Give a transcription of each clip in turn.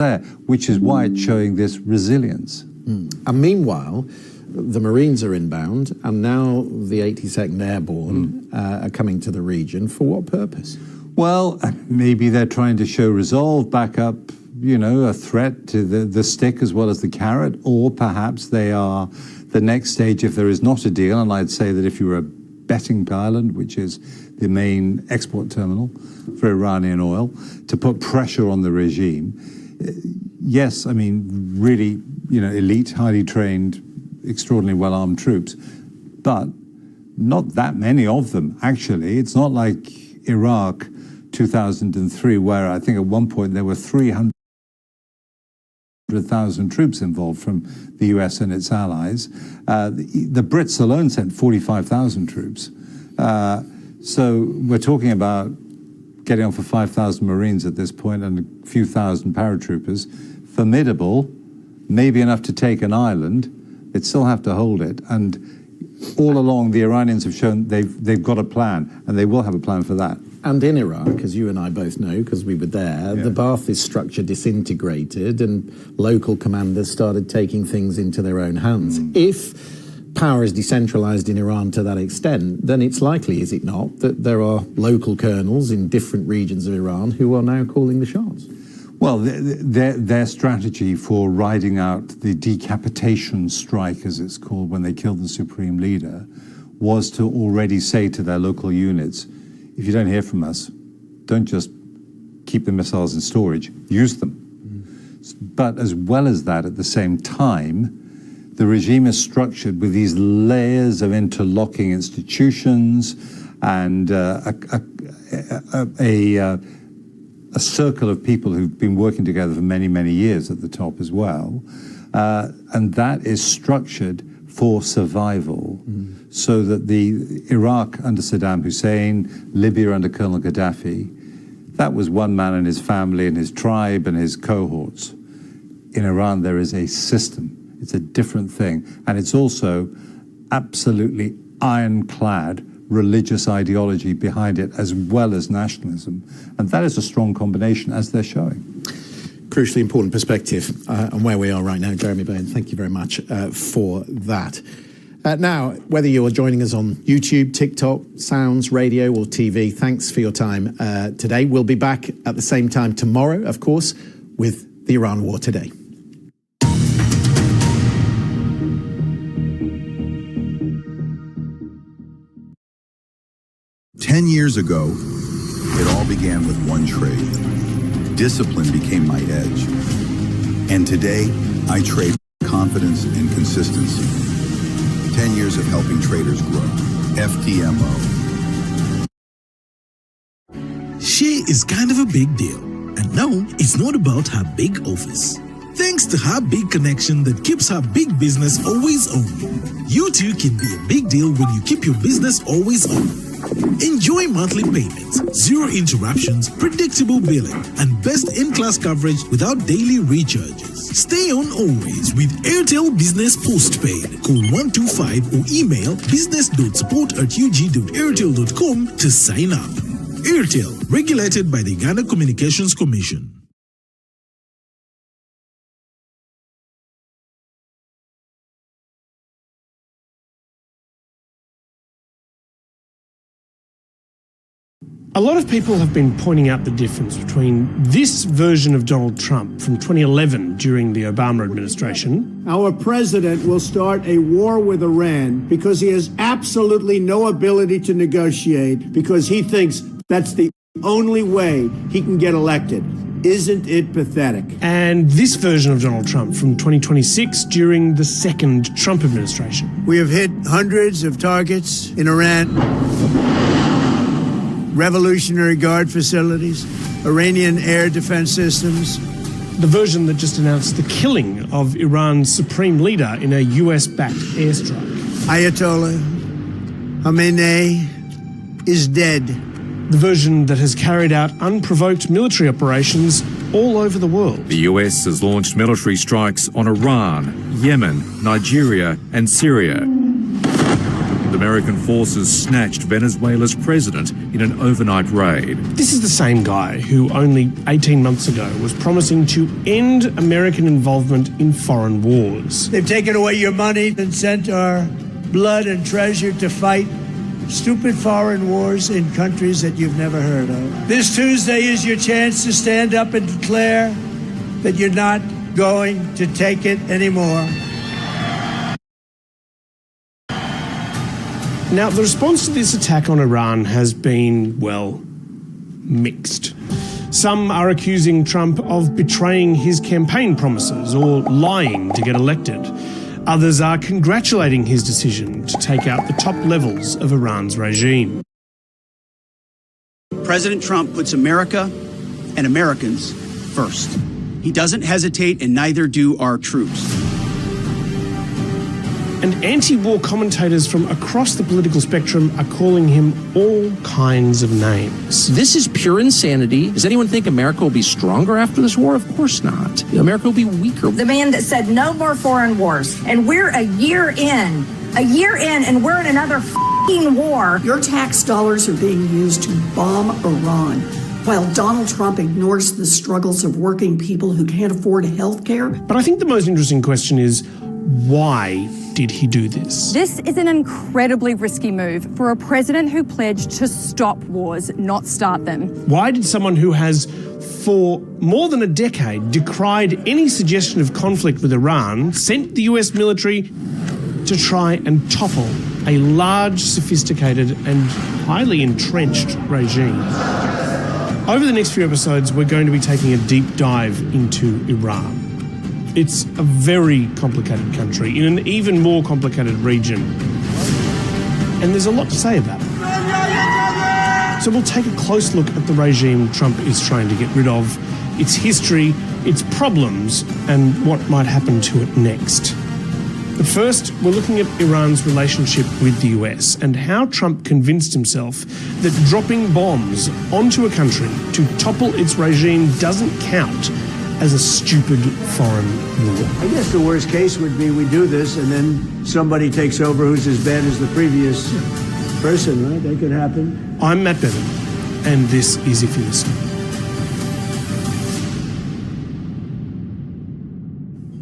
there, which is why it's showing this resilience. And meanwhile, the Marines are inbound, and now the 82nd Airborne are coming to the region. For what purpose? Well, maybe they're trying to show resolve, back up, a threat to the stick as well as the carrot, or perhaps they are the next stage if there is not a deal. And I'd say that if you were a betting island, which is the main export terminal for Iranian oil, to put pressure on the regime. Yes, I mean, really, elite, highly trained, extraordinarily well-armed troops, but not that many of them, actually. It's not like Iraq 2003, where I think at one point there were 300,000 troops involved from the US and its allies. The Brits alone sent 45,000 troops. So we're talking about getting on for 5,000 Marines at this point and a few thousand paratroopers. Formidable, maybe enough to take an island. They'd still have to hold it. And all along, the Iranians have shown they've got a plan, and they will have a plan for that. And in Iraq, as you and I both know, because we were there, the Ba'athist structure disintegrated and local commanders started taking things into their own hands. If power is decentralized in Iran to that extent, then it's likely, is it not, that there are local colonels in different regions of Iran who are now calling the shots? Well, their strategy for riding out the decapitation strike, as it's called, when they killed the supreme leader, was to already say to their local units, if you don't hear from us, don't just keep the missiles in storage, use them. But as well as that, at the same time, the regime is structured with these layers of interlocking institutions and a circle of people who've been working together for many, many years at the top as well. And that is structured for survival, so that the Iraq under Saddam Hussein, Libya under Colonel Gaddafi, that was one man and his family and his tribe and his cohorts. In Iran, there is a system. It's a different thing. And it's also absolutely ironclad religious ideology behind it, as well as nationalism. And that is a strong combination, as they're showing. Crucially important perspective on where we are right now. Jeremy Bain, thank you very much for that. Now, whether you're joining us on YouTube, TikTok, Sounds, radio or TV, thanks for your time today. We'll be back at the same time tomorrow, of course, with the Iran War Today. Ten years ago, it all began with one trade. Discipline became my edge. And today, I trade confidence and consistency. 10 years of helping traders grow. FTMO. She is kind of a big deal. And no, it's not about her big office. Thanks to her big connection that keeps her big business always on. You too can be a big deal when you keep your business always on. Enjoy monthly payments, zero interruptions, predictable billing, and best-in-class coverage without daily recharges. Stay on always with Airtel Business Postpaid. Call 125 or email business.support@ug.airtel.com to sign up. Airtel, regulated by the Ghana Communications Commission. A lot of people have been pointing out the difference between this version of Donald Trump from 2011 during the Obama administration. Our president will start a war with Iran because he has absolutely no ability to negotiate, because he thinks that's the only way he can get elected. Isn't it pathetic? And this version of Donald Trump from 2026 during the second Trump administration. We have hit hundreds of targets in Iran. Revolutionary Guard facilities, Iranian air defense systems. The version that just announced the killing of Iran's supreme leader in a US-backed airstrike. Ayatollah Khamenei is dead. The version that has carried out unprovoked military operations all over the world. The US has launched military strikes on Iran, Yemen, Nigeria, and Syria. and American forces snatched Venezuela's president in an overnight raid. This is the same guy who only 18 months ago was promising to end American involvement in foreign wars. They've taken away your money and sent our blood and treasure to fight stupid foreign wars in countries that you've never heard of. This Tuesday is your chance to stand up and declare that you're not going to take it anymore. Now, the response to this attack on Iran has been, well, mixed. Some are accusing Trump of betraying his campaign promises or lying to get elected. Others are congratulating his decision to take out the top levels of Iran's regime. President Trump puts America and Americans first. He doesn't hesitate, and neither do our troops. And anti-war commentators from across the political spectrum are calling him all kinds of names. This is pure insanity. Does anyone think America will be stronger after this war? Of course not. America will be weaker. The man that said no more foreign wars, and we're a year in, and we're in another f***ing war. Your tax dollars are being used to bomb Iran, while Donald Trump ignores the struggles of working people who can't afford health care. But I think the most interesting question is, why did he do this? This is an incredibly risky move for a president who pledged to stop wars, not start them. Why did someone who has, for more than a decade, decried any suggestion of conflict with Iran, sent the US military to try and topple a large, sophisticated and highly entrenched regime? Over the next few episodes, we're going to be taking a deep dive into Iran. It's a very complicated country in an even more complicated region. And there's a lot to say about it. So we'll take a close look at the regime Trump is trying to get rid of, its history, its problems, and what might happen to it next. But first, we're looking at Iran's relationship with the US and how Trump convinced himself that dropping bombs onto a country to topple its regime doesn't count as a stupid foreign war. I guess the worst case would be we do this and then somebody takes over who's as bad as the previous person, right? That could happen. I'm Matt Bevan, and this is If You Listen.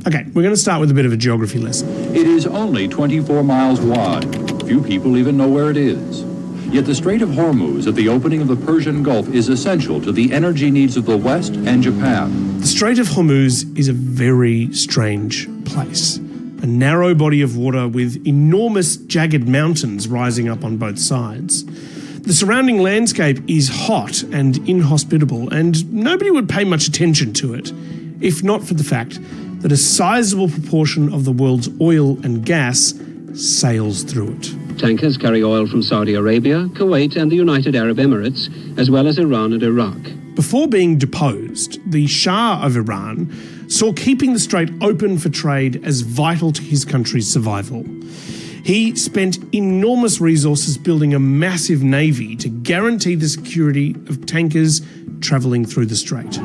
Okay, we're going to start with a bit of a geography lesson. It is only 24 miles wide. Few people even know where it is. Yet the Strait of Hormuz at the opening of the Persian Gulf is essential to the energy needs of the West and Japan. The Strait of Hormuz is a very strange place. A narrow body of water with enormous jagged mountains rising up on both sides. The surrounding landscape is hot and inhospitable, and nobody would pay much attention to it, if not for the fact that a sizable proportion of the world's oil and gas sails through it. Tankers carry oil from Saudi Arabia, Kuwait and the United Arab Emirates, as well as Iran and Iraq. Before being deposed, the Shah of Iran saw keeping the strait open for trade as vital to his country's survival. He spent enormous resources building a massive navy to guarantee the security of tankers travelling through the strait.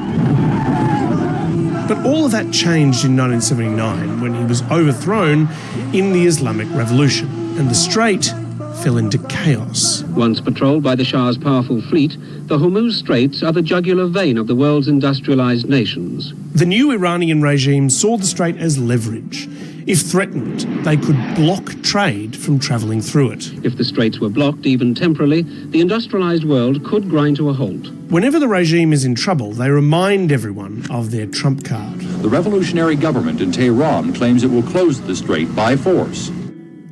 But all of that changed in 1979 when he was overthrown in the Islamic Revolution, and the strait fell into chaos. Once patrolled by the Shah's powerful fleet, the Hormuz Straits are the jugular vein of the world's industrialized nations. The new Iranian regime saw the strait as leverage. If threatened, they could block trade from travelling through it. If the straits were blocked, even temporarily, the industrialized world could grind to a halt. Whenever the regime is in trouble, they remind everyone of their trump card. The revolutionary government in Tehran claims it will close the strait by force.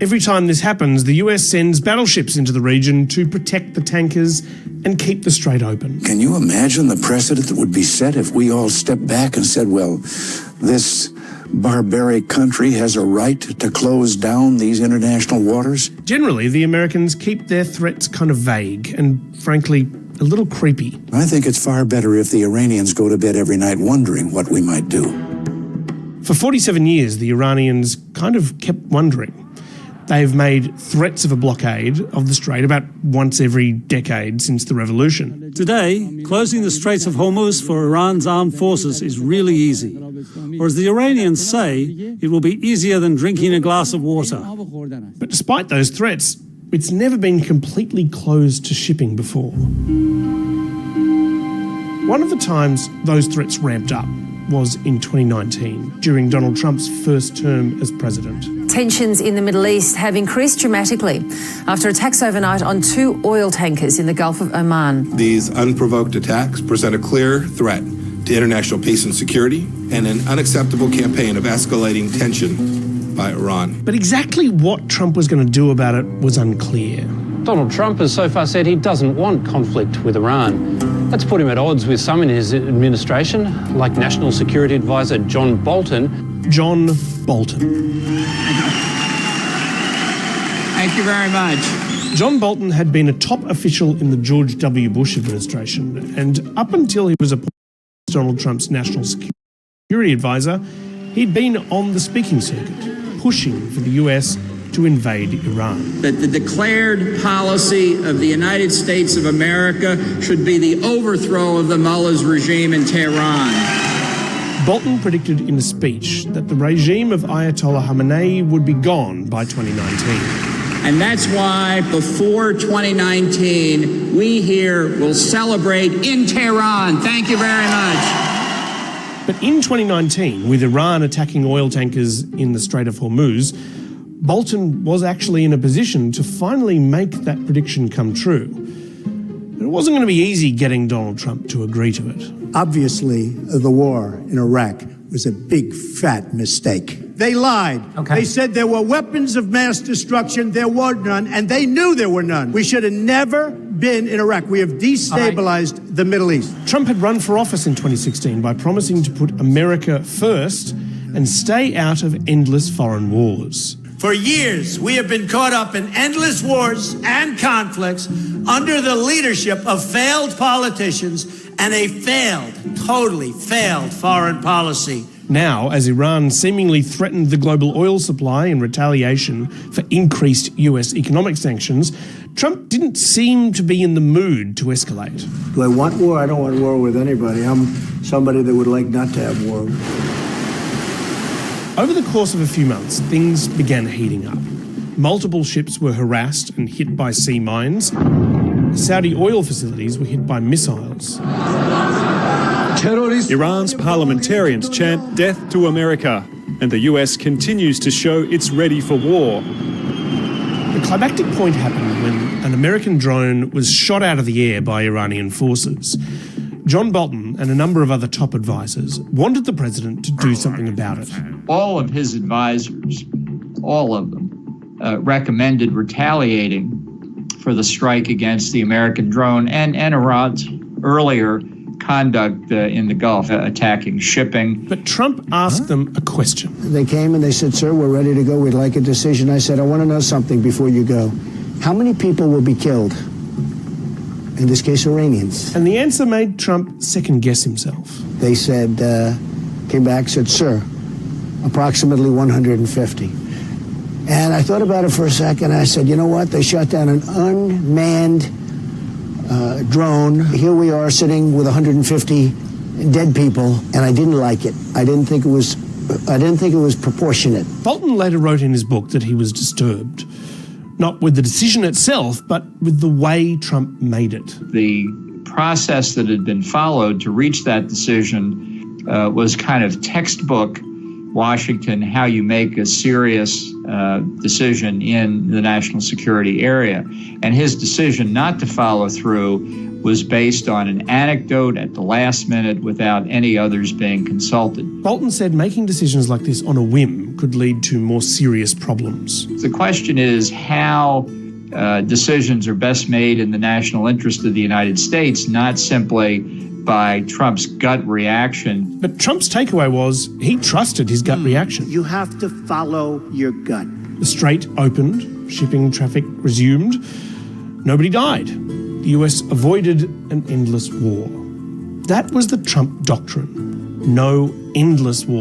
Every time this happens, the US sends battleships into the region to protect the tankers and keep the strait open. Can you imagine the precedent that would be set if we all stepped back and said, well, this barbaric country has a right to close down these international waters? Generally, the Americans keep their threats kind of vague and, frankly, a little creepy. I think it's far better if the Iranians go to bed every night wondering what we might do. For 47 years, the Iranians kind of kept wondering. They've made threats of a blockade of the strait about once every decade since the revolution. Today, closing the Straits of Hormuz for Iran's armed forces is really easy. Or as the Iranians say, it will be easier than drinking a glass of water. But despite those threats, It's never been completely closed to shipping before. One of the times those threats ramped up was in 2019, during Donald Trump's first term as president. Tensions in the Middle East have increased dramatically after attacks overnight on 2 oil tankers in the Gulf of Oman. These unprovoked attacks present a clear threat to international peace and security and an unacceptable campaign of escalating tension by Iran. But exactly what Trump was going to do about it was unclear. Donald Trump has so far said he doesn't want conflict with Iran. That's put him at odds with some in his administration, like National Security Advisor John Bolton. John Bolton. Thank you very much. John Bolton had been a top official in the George W. Bush administration, and up until he was appointed as Donald Trump's National Security Advisor, he'd been on the speaking circuit, pushing for the US to invade Iran. That the declared policy of the United States of America should be the overthrow of the mullah's regime in Tehran. Bolton predicted in a speech that the regime of Ayatollah Khamenei would be gone by 2019. And that's why before 2019, we here will celebrate in Tehran. Thank you very much. But in 2019, with Iran attacking oil tankers in the Strait of Hormuz, Bolton was actually in a position to finally make that prediction come true. But it wasn't going to be easy getting Donald Trump to agree to it. Obviously, the war in Iraq was a big, fat mistake. They lied. Okay. They said there were weapons of mass destruction. There were none, and they knew there were none. We should have never been in Iraq. We have destabilized the Middle East. Trump had run for office in 2016 by promising to put America first and stay out of endless foreign wars. For years, we have been caught up in endless wars and conflicts under the leadership of failed politicians and a totally failed foreign policy. Now, as Iran seemingly threatened the global oil supply in retaliation for increased US economic sanctions, Trump didn't seem to be in the mood to escalate. Do I want war? I don't want war with anybody. I'm somebody that would like not to have war. Over the course of a few months, things began heating up. Multiple ships were harassed and hit by sea mines. Saudi oil facilities were hit by missiles. Iran's parliamentarians chant death to America, and the US continues to show it's ready for war. The climactic point happened when an American drone was shot out of the air by Iranian forces. John Bolton and a number of other top advisors wanted the president to do something about it. All of his advisors, all of them, recommended retaliating for the strike against the American drone and Iran's earlier conduct in the Gulf, attacking shipping. But Trump asked them a question. They came and they said, "Sir, we're ready to go. We'd like a decision." I said, "I want to know something before you go. How many people will be killed? In this case, Iranians." And the answer made Trump second-guess himself. They said, came back, said, "Sir, approximately 150. And I thought about it for a second. I said, you know what? They shot down an unmanned drone. Here we are sitting with 150 dead people, and I didn't like it. I didn't think it was proportionate." Bolton later wrote in his book that he was disturbed. Not with the decision itself, but with the way Trump made it. The process that had been followed to reach that decision was kind of textbook Washington, how you make a serious decision in the national security area. And his decision not to follow through was based on an anecdote at the last minute without any others being consulted. Bolton said making decisions like this on a whim could lead to more serious problems. The question is how decisions are best made in the national interest of the United States, not simply by Trump's gut reaction. But Trump's takeaway was he trusted his gut reaction. You have to follow your gut. The Strait opened, shipping traffic resumed. Nobody died. The US avoided an endless war. That was the Trump doctrine. No endless war.